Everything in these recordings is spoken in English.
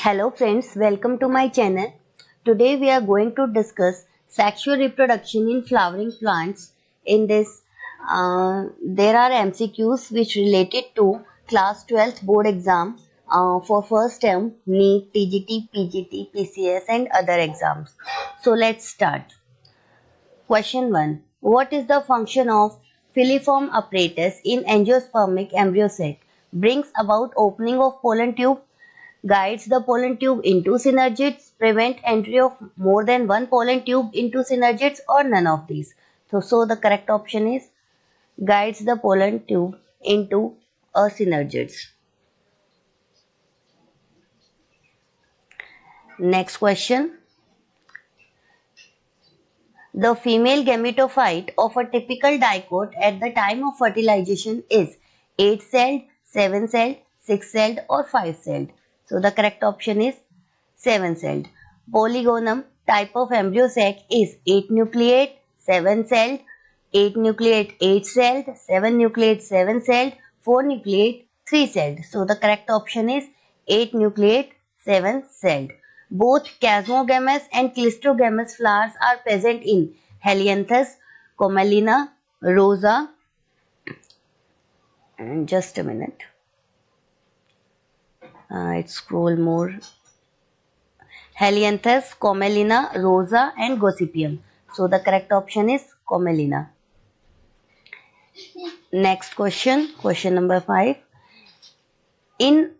Hello friends, welcome to my channel. Today we are going to discuss sexual reproduction in flowering plants. In this, there are MCQs which related to class 12th board exam for first term, NEET, TGT, PGT, PCS and other exams. So let's start. Question 1. What is the function of filiform apparatus in angiospermic embryo sac? Brings about opening of pollen tube, guides the pollen tube into synergids, prevent entry of more than one pollen tube into synergids, or none of these. So the correct option is guides the pollen tube into a synergids. Next question. The female gametophyte of a typical dicot at the time of fertilization is 8-celled, 7-celled, 6-celled or 5-celled. So the correct option is 7-celled. Polygonum type of embryo sac is 8-nucleate, 7-celled, 8-nucleate, 8-celled, 7-nucleate, 7-celled, 4-nucleate, 3-celled. So the correct option is 8-nucleate, 7-celled. Both chasmogamous and clistogamous flowers are present in Helianthus, Commelina, Rosa. And just a minute. Let's scroll more. Helianthus, Commelina, Rosa and Gossypium. So the correct option is Commelina. Next question, question number 5. Even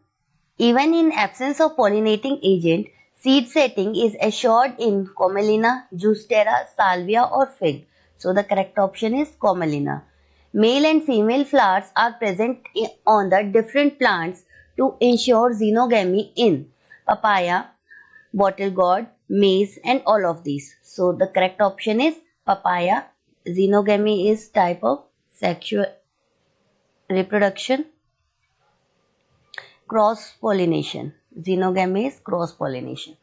in absence of pollinating agent, seed setting is assured in Commelina, Juicera, Salvia or Fig. So the correct option is Commelina. Male and female flowers are present on the different plants to ensure xenogamy in papaya, bottle gourd, maize and all of these. So the correct option is papaya. Xenogamy is type of sexual reproduction. Cross-pollination. Xenogamy is cross-pollination.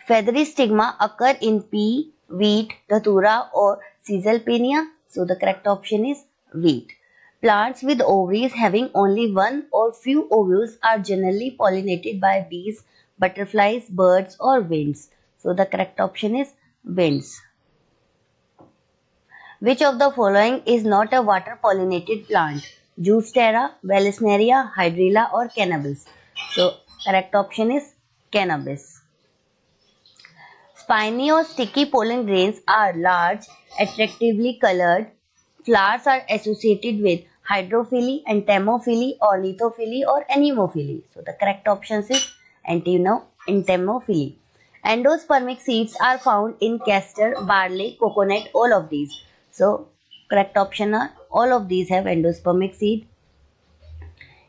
Feathery stigma occur in pea, wheat, datura or caesalpinia. So the correct option is wheat. Plants with ovaries having only one or few ovules are generally pollinated by bees, butterflies, birds or winds. So the correct option is winds. Which of the following is not a water pollinated plant? Juicera, Vallisneria, Hydrilla or Cannabis. So correct option is Cannabis. Spiny or sticky pollen grains are large, attractively colored. Flowers are associated with hydrophily, entomophily, ornithophily or anemophily. So the correct option is entomophily. Endospermic seeds are found in castor, barley, coconut, all of these. So correct option are all of these have endospermic seed.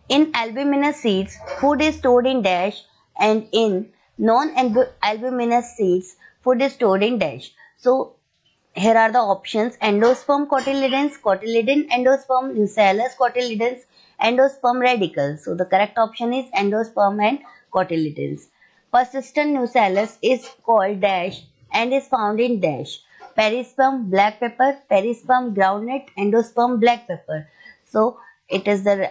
In albuminous seeds, food is stored in dash, and in non-albuminous seeds, food is stored in dash. So here are the options: endosperm cotyledons, cotyledon endosperm, nucellus cotyledons, endosperm radicals. So the correct option is endosperm and cotyledons. Persistent nucellus is called dash and is found in dash. Perisperm black pepper, perisperm groundnut, endosperm black pepper. So it is the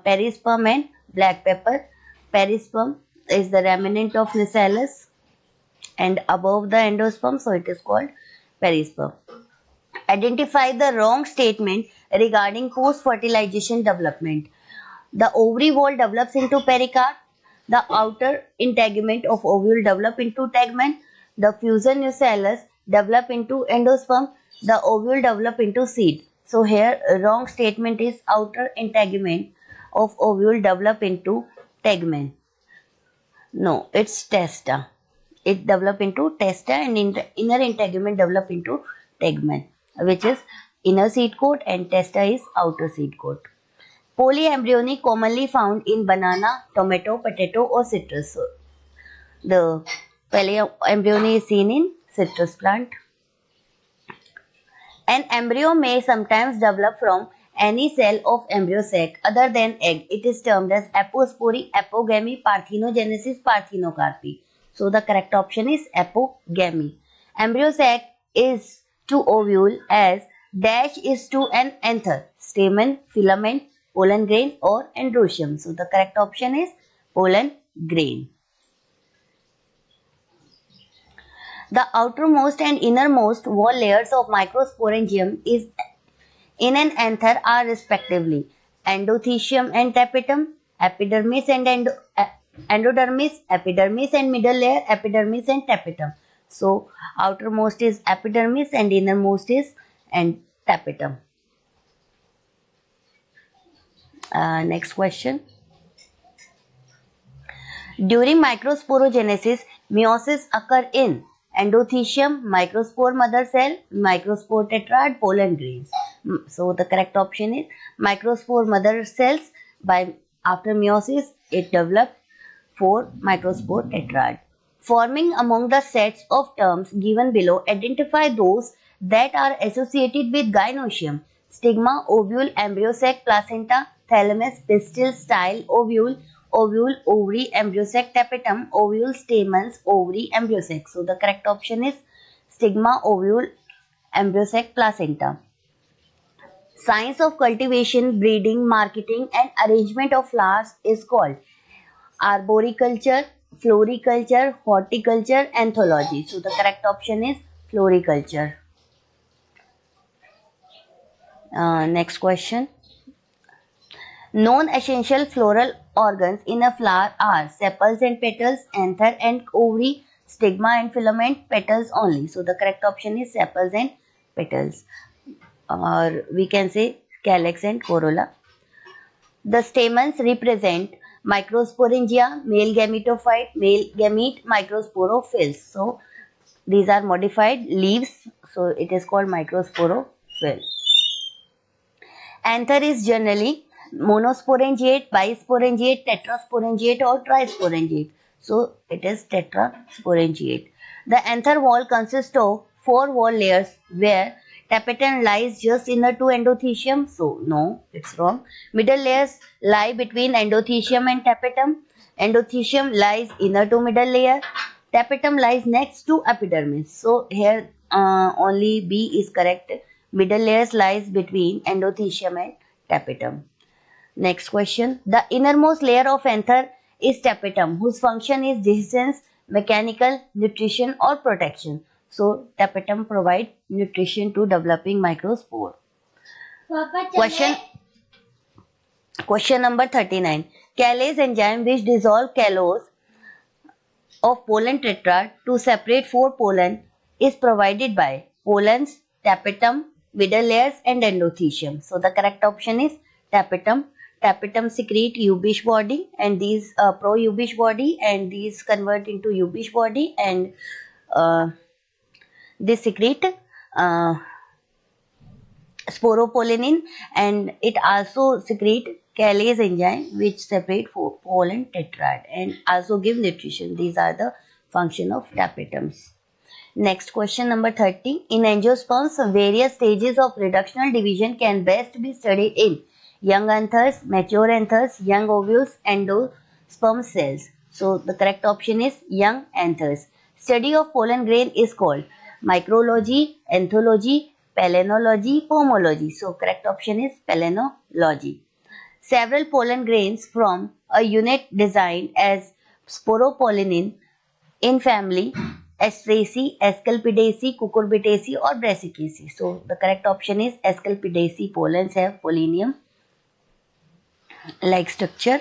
perisperm and black pepper. Perisperm is the remnant of nucellus and above the endosperm, so it is called perisperm. Identify the wrong statement regarding post-fertilization development. The ovary wall develops into pericarp. The outer integument of ovule develop into tegmen. The fusion nucellus develop into endosperm. The ovule develop into seed. So here wrong statement is outer integument of ovule develop into tegmen. No, it's testa. It develop into testa and inner integument develop into tegmen, which is inner seed coat, and testa is outer seed coat. Polyembryony commonly found in banana, tomato, potato or citrus. So the polyembryony is seen in citrus plant. An embryo may sometimes develop from any cell of embryo sac other than egg. It is termed as apospory, apogamy, parthenogenesis, parthenocarpy. So the correct option is apogamy. Embryo sac is to ovule as dash is to an anther, stamen, filament, pollen grain or androecium. So the correct option is pollen grain. The outermost and innermost wall layers of microsporangium is in an anther are respectively endothecium and tapetum, epidermis and endodermis, epidermis and middle layer, epidermis and tapetum. So outermost is epidermis and innermost is and tapetum. Next question. During microsporogenesis, meiosis occur in endothecium, microspore mother cell, microspore tetrad, pollen grains. So the correct option is microspore mother cells. By after meiosis, it developed 4 microspore tetrad. Forming among the sets of terms given below, identify those that are associated with gynoecium: stigma, ovule, embryo sac, placenta, thalamus, pistil, style, ovule, ovule, ovary, embryo sac, tapetum, ovule, stamens, ovary, embryo sac. So the correct option is stigma, ovule, embryo sac, placenta. Science of cultivation, breeding, marketing and arrangement of flowers is called arboriculture, floriculture, horticulture, anthology. So the correct option is floriculture. Next question. Non-essential floral organs in a flower are sepals and petals, anther and ovary, stigma and filament, petals only. So the correct option is sepals and petals, or we can say calyx and corolla. The stamens represent microsporangia, male gametophyte, male gamete, microsporophylls. So these are modified leaves, so it is called microsporophyll. Anther is generally monosporangiate, bisporangiate, tetrasporangiate or trisporangiate. So it is tetrasporangiate. The anther wall consists of 4 wall layers where tapetum lies just inner to endothecium. So no, it's wrong. Middle layers lie between endothecium and tapetum. Endothecium lies inner to middle layer. Tapetum lies next to epidermis. So here only B is correct. Middle layers lies between endothecium and tapetum. Next question. The innermost layer of anther is tapetum, whose function is dehiscence, mechanical, nutrition or protection. So tapetum provide nutrition to developing microspore. Question number 39. Callase enzyme which dissolve callose of pollen tetrad to separate 4 pollen is provided by pollens, tapetum, middle layers and endothecium. So the correct option is tapetum. Tapetum secrete Ubish body and these pro-Ubish body and these convert into Ubish body and they secrete sporopollenin and it also secrete callase enzyme which separate pollen tetrad and also give nutrition. These are the function of tapetums. Next question number 30. In angiosperms, various stages of reductional division can best be studied in young anthers, mature anthers, young ovules, endosperm cells. So the correct option is young anthers. Study of pollen grain is called micrology, anthology, palenology, pomology. So correct option is palenology. Several pollen grains from a unit designed as sporopollenin in family Asteraceae, Asclepiadaceae, Cucurbitaceae or Brassicaceae. So the correct option is Asclepiadaceae. Pollens have pollinium like structure.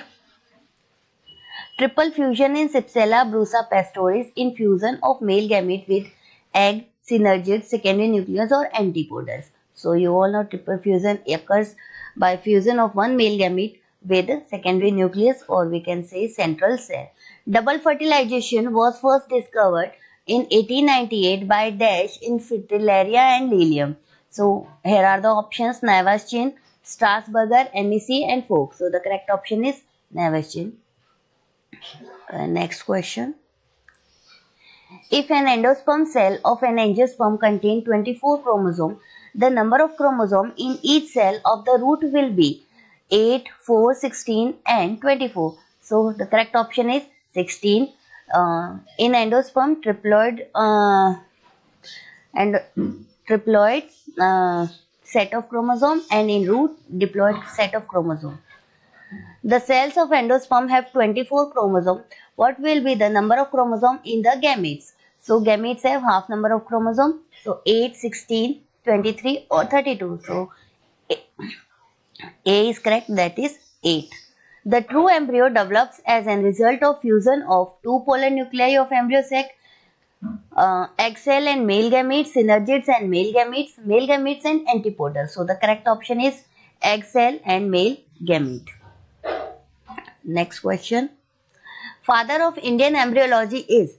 Triple fusion in Cypsela brusa pastoris in fusion of male gamete with egg, synergid, secondary nucleus or antipodals. So you all know triple fusion occurs by fusion of one male gamete with secondary nucleus or we can say central cell. Double fertilization was first discovered in 1898 by Dash in Fritillaria and Lilium. So here are the options: Navas-Chin, Strasburger, MEC and Fox. So the correct option is Navas-Chin. Next question. If an endosperm cell of an angiosperm contains 24 chromosomes, the number of chromosomes in each cell of the root will be 8, 4, 16 and 24. So the correct option is 16. In endosperm, triploid set of chromosome and in root diploid set of chromosome. The cells of endosperm have 24 chromosomes. What will be the number of chromosomes in the gametes? So gametes have half number of chromosomes. So 8, 16, 23 or 32. So A is correct, that is 8. The true embryo develops as a result of fusion of two polar nuclei of embryo sac, egg cell and male gametes, synergids and male gametes and antipodal. So the correct option is egg cell and male gamete. Next question. Father of Indian embryology is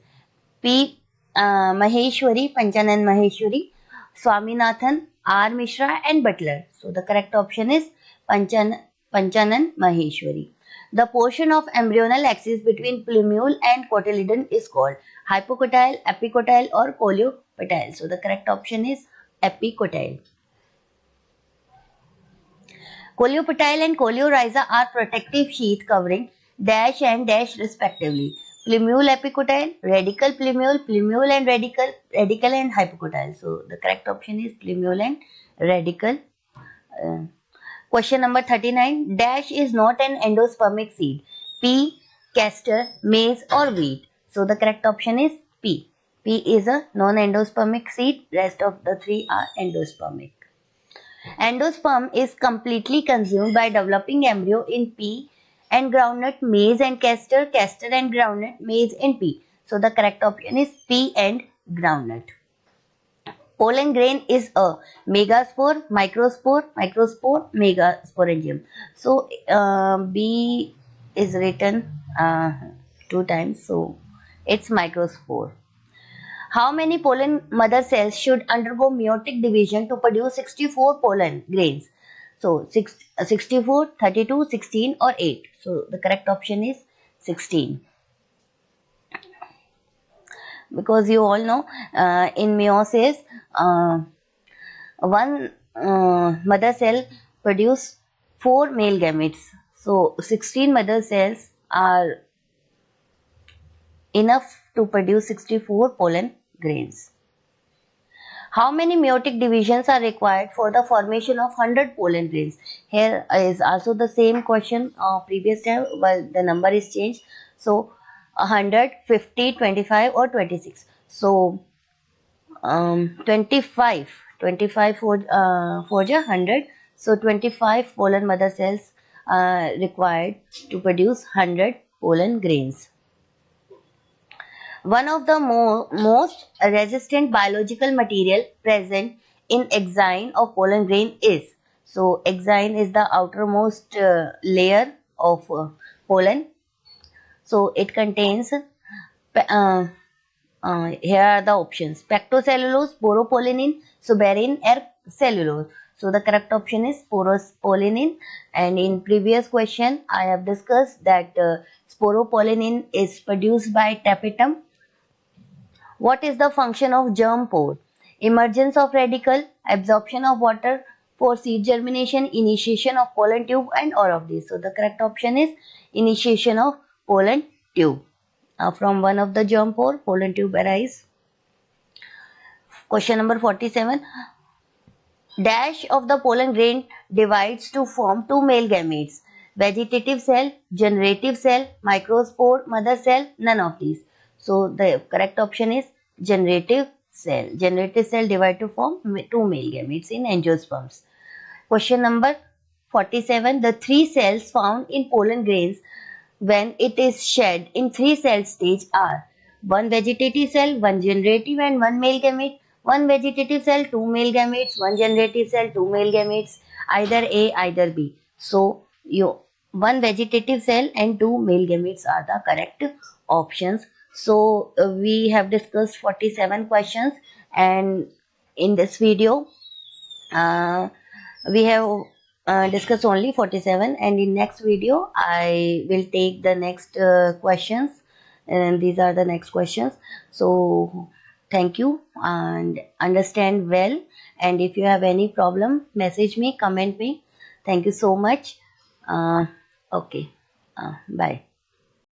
P. Maheshwari, Panchanan Maheshwari, Swaminathan, R. Mishra and Butler. So the correct option is Panchanan Maheshwari. The portion of embryonal axis between plumule and cotyledon is called hypocotyle, epicotyle or coleoptile. So the correct option is epicotyle. Coleoptile and coleorhiza are protective sheath covering dash and dash respectively. Plumule, epicotyle, radical, plumule and radical and hypocotyle. So the correct option is plumule and radical. Question number 39. Dash is not an endospermic seed. Pea, castor, maize or wheat. So the correct option is P. Pea is a non-endospermic seed. Rest of the three are endospermic. Endosperm is completely consumed by developing embryo in pea and groundnut, maize and castor, castor and groundnut, maize and pea. So the correct option is pea and groundnut. Pollen grain is a megaspore, microspore, megasporangium. So B is written 2 times, so it's microspore. How many pollen mother cells should undergo meiotic division to produce 64 pollen grains? So 64, 32, 16 or 8. So the correct option is 16. Because you all know in meiosis, one mother cell produce 4 male gametes. So 16 mother cells are enough to produce 64 pollen grains. How many meiotic divisions are required for the formation of 100 pollen grains? Here is also the same question previous time, but the number is changed. So 100, 50, 25 or 26. So 25 for the 100. So 25 pollen mother cells are required to produce 100 pollen grains. One of the most resistant biological material present in exine of pollen grain is. So exine is the outermost layer of pollen. So it contains, here are the options: pectocellulose, sporopollenin, suberin, or cellulose. So the correct option is sporopollenin. And in previous question, I have discussed that sporopollenin is produced by tapetum. What is the function of germ pore? Emergence of radicle, absorption of water for seed germination, initiation of pollen tube, and all of these. So the correct option is initiation of pollen tube. From one of the germ pore, pollen tube arise. Question number 47. Dash of the pollen grain divides to form 2 male gametes. Vegetative cell, generative cell, microspore, mother cell, none of these. So the correct option is generative cell. Generative cell divide to form 2 male gametes in angiosperms. Question number 47. The 3 cells found in pollen grains when it is shed in 3 cell stage are: 1 vegetative cell, 1 generative and 1 male gamete; 1 vegetative cell, 2 male gametes; 1 generative cell, 2 male gametes, either A, either B. So, 1 vegetative cell and 2 male gametes are the correct options. So, we have discussed 47 questions, and in this video, we have discussed only 47, and in next video I will take the next questions, and these are the next questions. So thank you and understand well, and if you have any problem, message me, comment me. Thank you so much. Okay, bye.